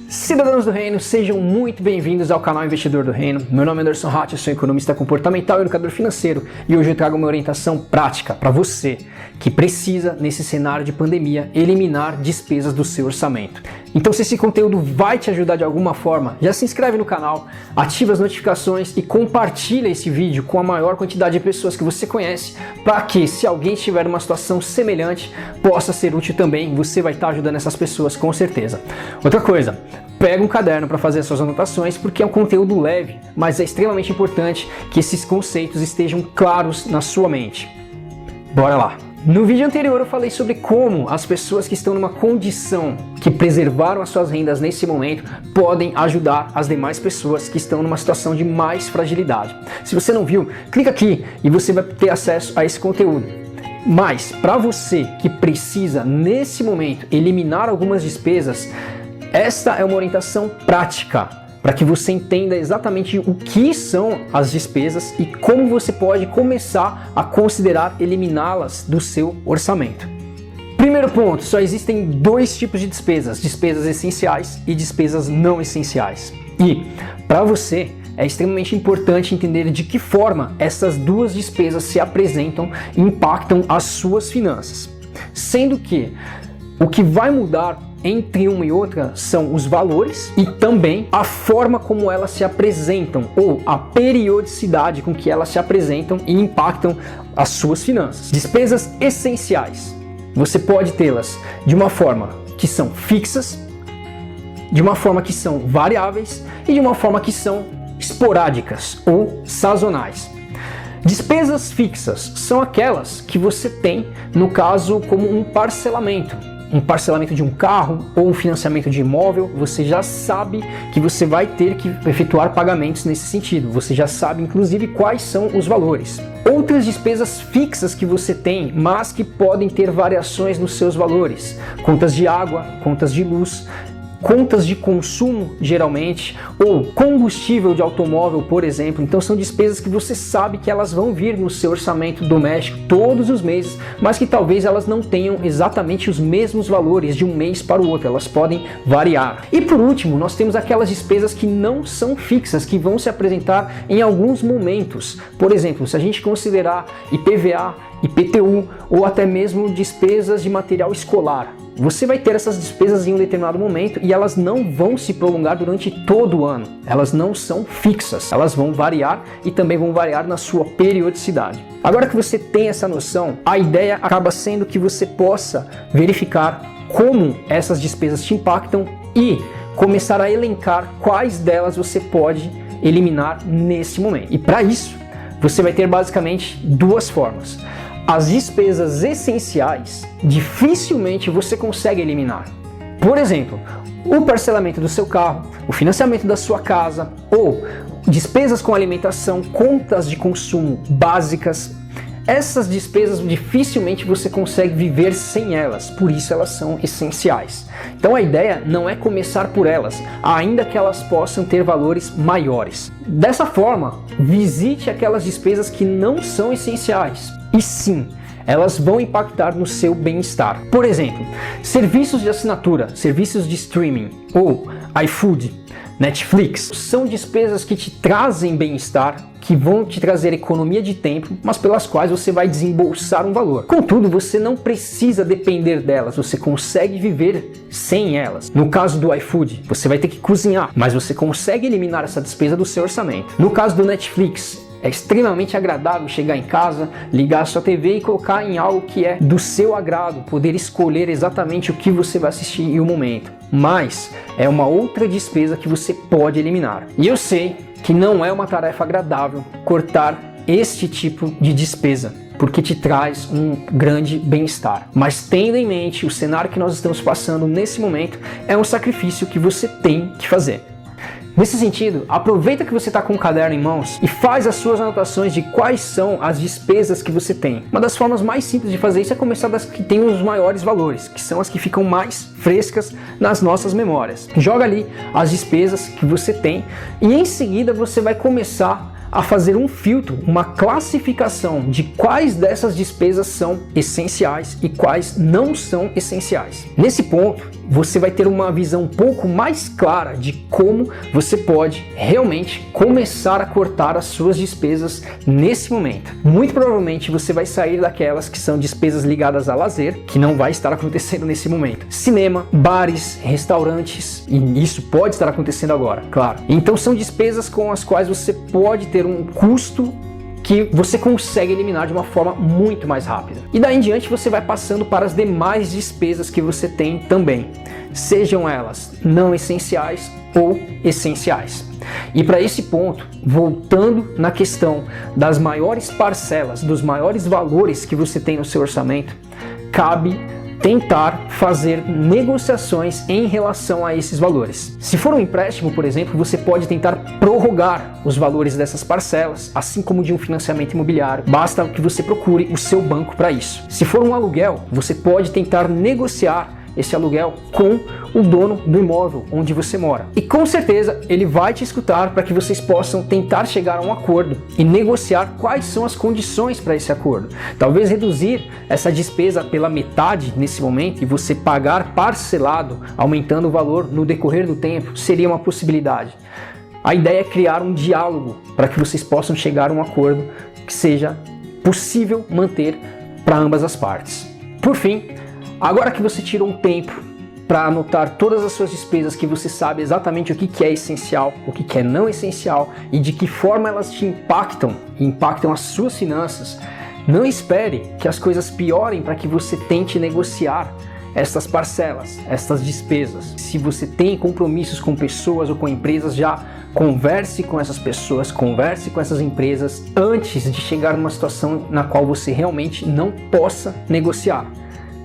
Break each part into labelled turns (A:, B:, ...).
A: Cidadãos do Reino, sejam muito bem-vindos ao canal Investidor do Reino. Meu nome é Anderson Hatt, eu sou economista comportamental e educador financeiro e hoje eu trago uma orientação prática para você que precisa, nesse cenário de pandemia, eliminar despesas do seu orçamento. Então, se esse conteúdo vai te ajudar de alguma forma, já se inscreve no canal, ativa as notificações e compartilha esse vídeo com a maior quantidade de pessoas que você conhece para que, se alguém estiver numa situação semelhante, possa ser útil também. Você vai estar ajudando essas pessoas com certeza. Outra coisa, pega um caderno para fazer as suas anotações, porque é um conteúdo leve, mas é extremamente importante que esses conceitos estejam claros na sua mente. Bora lá! No vídeo anterior eu falei sobre como as pessoas que estão numa condição que preservaram as suas rendas nesse momento podem ajudar as demais pessoas que estão numa situação de mais fragilidade. Se você não viu, clica aqui e você vai ter acesso a esse conteúdo. Mas para você que precisa nesse momento eliminar algumas despesas, esta é uma orientação prática para que você entenda exatamente o que são as despesas e como você pode começar a considerar eliminá-las do seu orçamento. Primeiro ponto, só existem dois tipos de despesas: despesas essenciais e despesas não essenciais. E para você é extremamente importante entender de que forma essas duas despesas se apresentam e impactam as suas finanças. Sendo que o que vai mudar entre uma e outra são os valores e também a forma como elas se apresentam ou a periodicidade com que elas se apresentam e impactam as suas finanças. Despesas essenciais, você pode tê-las de uma forma que são fixas, de uma forma que são variáveis e de uma forma que são esporádicas ou sazonais. Despesas fixas são aquelas que você tem, no caso, como um parcelamento de um carro ou um financiamento de imóvel. Você já sabe que você vai ter que efetuar pagamentos nesse sentido. Você já sabe, inclusive, quais são os valores. Outras despesas fixas que você tem, mas que podem ter variações nos seus valores: contas de água, contas de luz, contas de consumo, geralmente, ou combustível de automóvel, por exemplo. Então são despesas que você sabe que elas vão vir no seu orçamento doméstico todos os meses, mas que talvez elas não tenham exatamente os mesmos valores de um mês para o outro, elas podem variar. E por último, nós temos aquelas despesas que não são fixas, que vão se apresentar em alguns momentos. Por exemplo, se a gente considerar IPVA, IPTU ou até mesmo despesas de material escolar, você vai ter essas despesas em um determinado momento e elas não vão se prolongar durante todo o ano. Elas não são fixas, elas vão variar e também vão variar na sua periodicidade. Agora que você tem essa noção, a ideia acaba sendo que você possa verificar como essas despesas te impactam e começar a elencar quais delas você pode eliminar nesse momento. E para isso, você vai ter basicamente duas formas. As despesas essenciais dificilmente você consegue eliminar. Por exemplo, o parcelamento do seu carro, o financiamento da sua casa ou despesas com alimentação, contas de consumo básicas. Essas despesas dificilmente você consegue viver sem elas, por isso elas são essenciais. Então a ideia não é começar por elas, ainda que elas possam ter valores maiores. Dessa forma, visite aquelas despesas que não são essenciais. E sim, elas vão impactar no seu bem-estar. Por exemplo, serviços de assinatura, serviços de streaming ou iFood, Netflix, são despesas que te trazem bem-estar, que vão te trazer economia de tempo, mas pelas quais você vai desembolsar um valor. Contudo, você não precisa depender delas, você consegue viver sem elas. No caso do iFood, você vai ter que cozinhar, mas você consegue eliminar essa despesa do seu orçamento. No caso do Netflix, é extremamente agradável chegar em casa, ligar a sua TV e colocar em algo que é do seu agrado, poder escolher exatamente o que você vai assistir em um momento. Mas é uma outra despesa que você pode eliminar. E eu sei que não é uma tarefa agradável cortar este tipo de despesa, porque te traz um grande bem-estar. Mas tendo em mente o cenário que nós estamos passando nesse momento, é um sacrifício que você tem que fazer. Nesse sentido, aproveita que você está com o caderno em mãos e faz as suas anotações de quais são as despesas que você tem. Uma das formas mais simples de fazer isso é começar das que têm os maiores valores, que são as que ficam mais frescas nas nossas memórias. Joga ali as despesas que você tem e em seguida você vai começar a fazer um filtro, uma classificação de quais dessas despesas são essenciais e quais não são essenciais. Nesse ponto, você vai ter uma visão um pouco mais clara de como você pode realmente começar a cortar as suas despesas nesse momento. Muito provavelmente você vai sair daquelas que são despesas ligadas a lazer, que não vai estar acontecendo nesse momento. Cinema, bares, restaurantes, e isso pode estar acontecendo agora, claro. Então são despesas com as quais você pode ter um custo que você consegue eliminar de uma forma muito mais rápida. E daí em diante você vai passando para as demais despesas que você tem também, sejam elas não essenciais ou essenciais. E para esse ponto, voltando na questão das maiores parcelas, dos maiores valores que você tem no seu orçamento, cabe tentar fazer negociações em relação a esses valores. Se for um empréstimo, por exemplo, você pode tentar prorrogar os valores dessas parcelas, assim como de um financiamento imobiliário. Basta que você procure o seu banco para isso. Se for um aluguel, você pode tentar negociar esse aluguel com o dono do imóvel onde você mora. E com certeza ele vai te escutar para que vocês possam tentar chegar a um acordo e negociar quais são as condições para esse acordo. Talvez reduzir essa despesa pela metade nesse momento e você pagar parcelado, aumentando o valor no decorrer do tempo, seria uma possibilidade. A ideia é criar um diálogo para que vocês possam chegar a um acordo que seja possível manter para ambas as partes. Por fim, agora que você tirou um tempo para anotar todas as suas despesas, que você sabe exatamente o que é essencial, o que é não essencial e de que forma elas te impactam e impactam as suas finanças, não espere que as coisas piorem para que você tente negociar estas parcelas, estas despesas. Se você tem compromissos com pessoas ou com empresas, já converse com essas pessoas, converse com essas empresas antes de chegar numa situação na qual você realmente não possa negociar.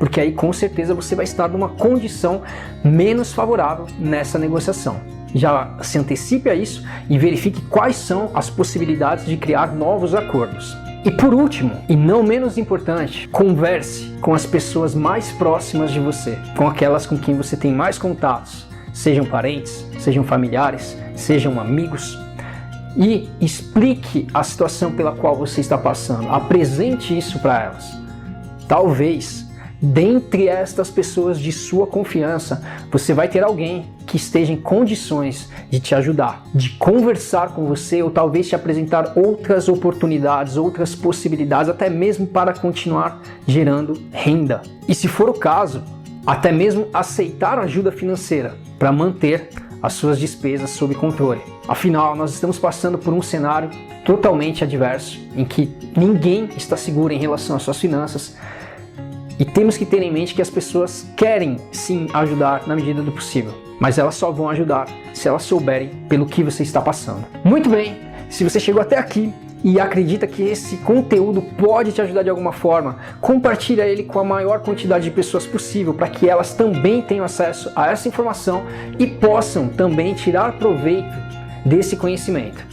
A: Porque aí com certeza você vai estar numa condição menos favorável nessa negociação. Já se antecipe a isso e verifique quais são as possibilidades de criar novos acordos. E por último, e não menos importante, converse com as pessoas mais próximas de você, com aquelas com quem você tem mais contatos, sejam parentes, sejam familiares, sejam amigos, e explique a situação pela qual você está passando, apresente isso para elas. Talvez dentre estas pessoas de sua confiança, você vai ter alguém que esteja em condições de te ajudar, de conversar com você ou talvez te apresentar outras oportunidades, outras possibilidades, até mesmo para continuar gerando renda. E se for o caso, até mesmo aceitar ajuda financeira para manter as suas despesas sob controle. Afinal, nós estamos passando por um cenário totalmente adverso, em que ninguém está seguro em relação às suas finanças. E temos que ter em mente que as pessoas querem sim ajudar na medida do possível, mas elas só vão ajudar se elas souberem pelo que você está passando. Muito bem, se você chegou até aqui e acredita que esse conteúdo pode te ajudar de alguma forma, compartilha ele com a maior quantidade de pessoas possível para que elas também tenham acesso a essa informação e possam também tirar proveito desse conhecimento.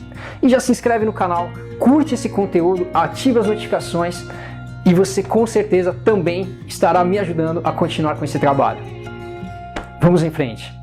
A: E já se inscreve no canal, curte esse conteúdo, ativa as notificações e você com certeza também estará me ajudando a continuar com esse trabalho. Vamos em frente!